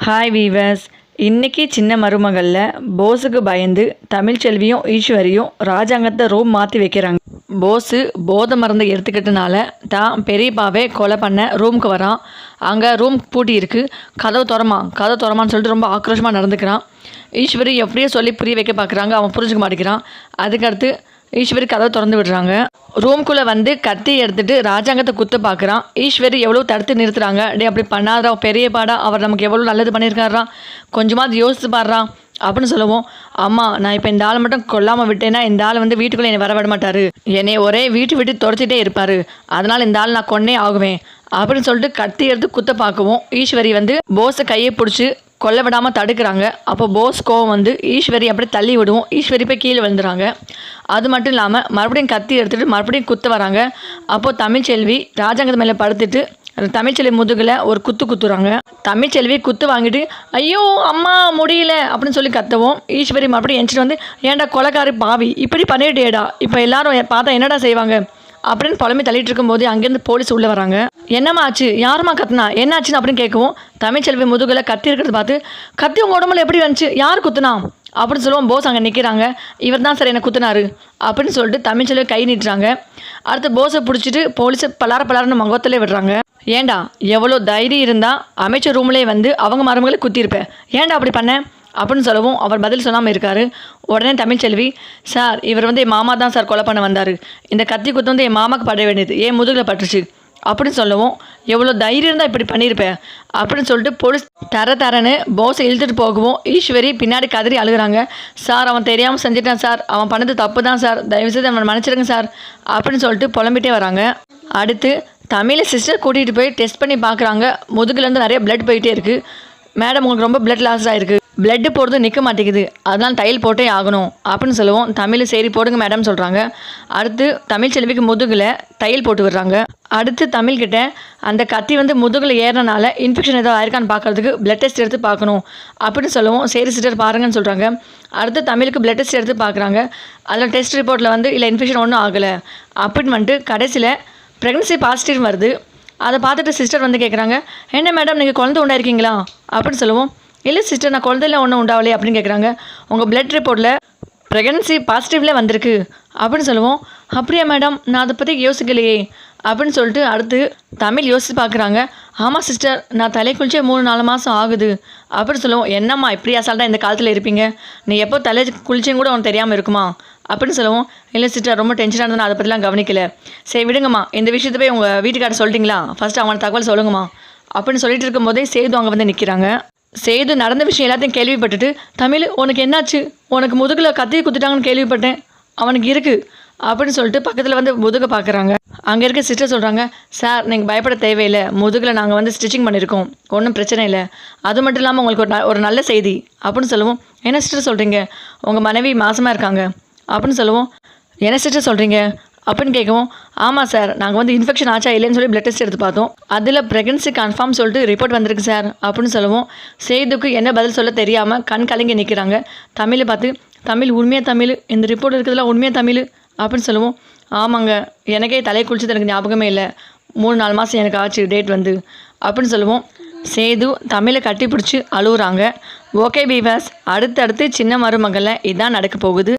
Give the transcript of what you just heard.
Hi viewers. இன்றைக்கி சின்ன மருமகளில் போஸுக்கு பயந்து தமிழ்ச்செல்வியும் ஈஸ்வரியும் ராஜாங்கத்தை ரூம் மாற்றி வைக்கிறாங்க. போஸு போதை மருந்தை எடுத்துக்கிட்டனால தான் பெரியப்பாவே கொலை பண்ண ரூமுக்கு வரான். அங்கே ரூம் பூட்டி இருக்குது. கதவு திறமான்னு சொல்லிட்டு ரொம்ப ஆக்ரோஷமாக நடந்துக்கிறான். ஈஸ்வரி எப்படியோ சொல்லி புரிய வைக்க பார்க்குறாங்க. அவன் புரிஞ்சுக்க மாட்டேங்கிறான். அதுக்கடுத்து ஈஸ்வரி கதவை திறந்து விடுறாங்க. ரூம்குள்ளே வந்து கத்தி எடுத்துகிட்டு ராஜாங்கத்தை குத்த பார்க்குறான். ஈஸ்வரி எவ்வளோ தடுத்து நிறுத்துறாங்க. டே அப்படி பண்ணாதா, பெரிய பாடா, அவர் நமக்கு எவ்வளோ நல்லது பண்ணியிருக்காரான், கொஞ்சமாவது யோசித்து பாடுறான் அப்படின்னு சொல்லுவோம். அம்மா, நான் இப்போ இந்த ஆளை மட்டும் கொல்லாமல் விட்டேன்னா இந்த ஆள் வந்து வீட்டுக்குள்ளே என்னை வர விட மாட்டார், என்னை ஒரே விட்டு துரத்திட்டே இருப்பார், அதனால் இந்த ஆள் நான் கொன்னே ஆகுவேன் அப்படின்னு சொல்லிட்டு கத்தி எடுத்து குத்த பார்க்கவும் ஈஸ்வரி வந்து போஸை கையை பிடிச்சி கொல்ல விடாமல் தடுக்கிறாங்க. அப்போ போஸ் கோவம் வந்து ஈஸ்வரி அப்படியே தள்ளி விடுவோம். ஈஸ்வரி போய் கீழே விழுந்துறாங்க. அது மட்டும் இல்லாமல் மறுபடியும் கத்தி எடுத்துகிட்டு மறுபடியும் குத்த வராங்க. அப்போது தமிழ்ச்செல்வி ராஜாங்கத்து மேலே படுத்துட்டு தமிழ்ச்செல்வி முதுகில் ஒரு குத்துறாங்க. தமிழ்ச்செல்வி குத்து வாங்கிட்டு ஐயோ அம்மா முடியல அப்படின்னு சொல்லி கத்தவும் ஈஸ்வரி மறுபடியும் எஞ்சிட்டு வந்து ஏன்டா கொலைக்காரி பாவி இப்படி பண்ணிட்டேடா, இப்போ எல்லாரும் பார்த்தா என்னடா செய்வாங்க அப்படின்னு புலம்பி தள்ளிட்டு இருக்கும்போது அங்கேருந்து போலீஸ் உள்ளே வராங்க. என்னம்மா ஆச்சு, யாருமா கத்துனா, என்ன ஆச்சுன்னு அப்படின்னு கேட்கவும் தமிழ்ச்செல்வி முதுகில் கத்தி இருக்கிறத பார்த்து கத்தி உங்கள் உடம்புல எப்படி வந்துச்சு, யார் குத்துனா அப்படின்னு சொல்லுவோம். போஸ் அங்கே நிற்கிறாங்க. இவர் தான் சார் என்னை குத்துனாரு அப்படின்னு சொல்லிட்டு தமிழ்ச்செல்வி கை நீட்டுறாங்க. அடுத்து போஸை பிடிச்சிட்டு போலீஸை பலாரன்னு முகத்திலே விடுறாங்க. ஏண்டா எவ்வளோ தைரியம் இருந்தால் அமைச்சர் ரூம்லேயே வந்து அவங்க மருமகளை குத்திருப்பேன், ஏண்டா அப்படி பண்ண அப்படின்னு சொல்லவும் அவர் பதில் சொல்லாமல் இருக்கார். உடனே தமிழ்ச்செல்வி, சார் இவர் வந்து என் மாமா தான் சார் கொலை பண்ண வந்தார், இந்த கத்தி குத்து வந்து என் மாமாவுக்கு பட வேண்டியது, ஏன் முதுகில் பட்டுச்சு அப்படின்னு சொல்லவும் எவ்வளோ தைரியம் இருந்தால் இப்படி பண்ணியிருப்பேன் அப்படின்னு சொல்லிட்டு போலீஸ் தரன்னு போஸை இழுத்துட்டு போகவும் ஈஸ்வரி பின்னாடி கதறி அழுகிறாங்க. சார் அவன் தெரியாமல் செஞ்சிட்டான் சார், அவன் பண்ணது தப்பு தான் சார், தயவுசெய்து அவன் மன்னிச்சிடுங்க சார் அப்படின்னு சொல்லிட்டு புலம்பிட்டே வராங்க. அடுத்து தமிழை சிஸ்டர் கூட்டிகிட்டு போய் டெஸ்ட் பண்ணி பார்க்குறாங்க. முதுகுலேருந்து நிறைய பிளட் போயிட்டே இருக்குது. மேடம் உங்களுக்கு ரொம்ப பிளட் லாஸ் ஆகிருக்கு, பிளட்டு போடுறது நிற்க மாட்டேங்குது, அதனால் தையல் போட்டே ஆகணும் அப்படின்னு சொல்லுவோம். தமிழ் சரி போடுங்க மேடம் சொல்கிறாங்க. அடுத்து தமிழ்ச்செல்விக்கு முதுகில் தையல் போட்டு விடுறாங்க. அடுத்து தமிழ்கிட்ட அந்த கத்தி வந்து முதுகில் ஏறினால இன்ஃபெக்ஷன் ஏதாவது ஆயிருக்கான்னு பார்க்குறதுக்கு பிளட் டெஸ்ட் எடுத்து பார்க்கணும் அப்படின்னு சொல்லுவோம். சரி சிஸ்டர் பாருங்கன்னு சொல்கிறாங்க. அடுத்து தமிழுக்கு பிளட் டெஸ்ட் எடுத்து பார்க்குறாங்க. அதில் டெஸ்ட் ரிப்போர்ட்டில் வந்து இல்லை இன்ஃபெக்ஷன் ஒன்றும் ஆகலை அப்படின்னு வந்துட்டு கடைசியில் ப்ரெக்னன்சி பாசிட்டிவ் வருது. அதை பார்த்துட்டு சிஸ்டர் வந்து கேட்குறாங்க, என்ன மேடம் நீங்கள் குழந்தை உண்டாயிருக்கீங்களா அப்படின்னு சொல்லுவோம். இல்லை சிஸ்டர் நான் குழந்தையில ஒன்றும் உண்டாவலே அப்படின்னு கேட்குறாங்க. உங்கள் பிளட் ரிப்போர்ட்டில் ப்ரெக்னன்சி பாசிட்டிவ்லேயே வந்திருக்கு அப்படின்னு சொல்லுவோம். அப்படியா மேடம், நான் அதை பற்றி யோசிக்கலையே அப்படின்னு சொல்லிட்டு அடுத்து தமிழ் யோசித்து பார்க்குறாங்க. ஆமாம் சிஸ்டர், நான் தலை குளிச்சே 3-4 மாதம் ஆகுது அப்படின்னு சொல்லுவோம். என்னம்மா இப்படி அசால்ட்டாக இந்த காலத்தில் இருப்பீங்க, நீ எப்போ தலை குளிச்சேன்னு கூட உனக்கு தெரியாமல் இருக்குமா அப்படின்னு சொல்லுவோம். இல்லை சிஸ்டர் ரொம்ப டென்ஷனாக இருந்தால் நான் அதை பற்றிலாம் கவனிக்கல, சரி விடுங்கம்மா, இந்த விஷயத்தை போய் உங்கள் வீட்டுக்கார சொல்லிட்டீங்களா, ஃபஸ்ட்டு அவனை தகவல் சொல்லுங்கம்மா அப்படின்னு சொல்லிட்டு இருக்கும்போதே சேது அங்கே வந்து நிற்கிறாங்க. சேது நடந்த விஷயம் எல்லாத்தையும் கேள்விப்பட்டுட்டு தமிழ் உனக்கு என்னாச்சு, உனக்கு முதுகில் கத்தி குத்திட்டாங்கன்னு கேள்விப்பட்டேன், அவனுக்கு இருக்குது அப்படின்னு சொல்லிட்டு பக்கத்தில் வந்து முதுகை பார்க்குறாங்க. அங்கே இருக்க சிஸ்டர் சொல்கிறாங்க, சார் நீங்கள் பயப்பட தேவையில்லை, முதுகில் நாங்கள் வந்து ஸ்டிச்சிங் பண்ணியிருக்கோம், ஒன்றும் பிரச்சனை இல்லை, அது மட்டும் இல்லாமல் உங்களுக்கு ஒரு நல்ல செய்தி அப்படின்னு சொல்லுவோம். என்ன சிஸ்டர் சொல்கிறீங்க, உங்கள் மனைவி மாசமாக இருக்காங்க அப்படின்னு சொல்லுவோம். என்ன சிஸ்டர் சொல்கிறீங்க அப்படின்னு கேட்கவும், ஆமாம் சார், நாங்கள் வந்து இன்ஃபெக்ஷன் ஆச்சா இல்லைன்னு சொல்லி பிளட் டெஸ்ட் எடுத்து பார்த்தோம், அதில் ப்ரெக்னன்சி கன்ஃபார்ம் சொல்லிட்டு ரிப்போர்ட் வந்திருக்கு சார் அப்படின்னு சொல்லுவோம். சேதுக்கு என்ன பதில் சொல்ல தெரியாமல் கண் கலங்கி நிற்கிறாங்க. தமிழை பார்த்து, தமிழ் உண்மையாக தமிழ், இந்த ரிப்போர்ட் இருக்கிறதுல உண்மையாக தமிழ் அப்படின்னு சொல்லுவோம். ஆமாங்க, எனக்கே தலை குளிச்சது எனக்கு ஞாபகமே இல்லை, 3-4 மாதம் எனக்கு ஆச்சு டேட் வந்து அப்படின்னு சொல்லுவோம். சேது தமிழை கட்டி பிடிச்சி அழுகுறாங்க. ஓகே வீவர்ஸ், அடுத்தடுத்து சின்ன மருமகளில் இதான் நடக்க போகுது.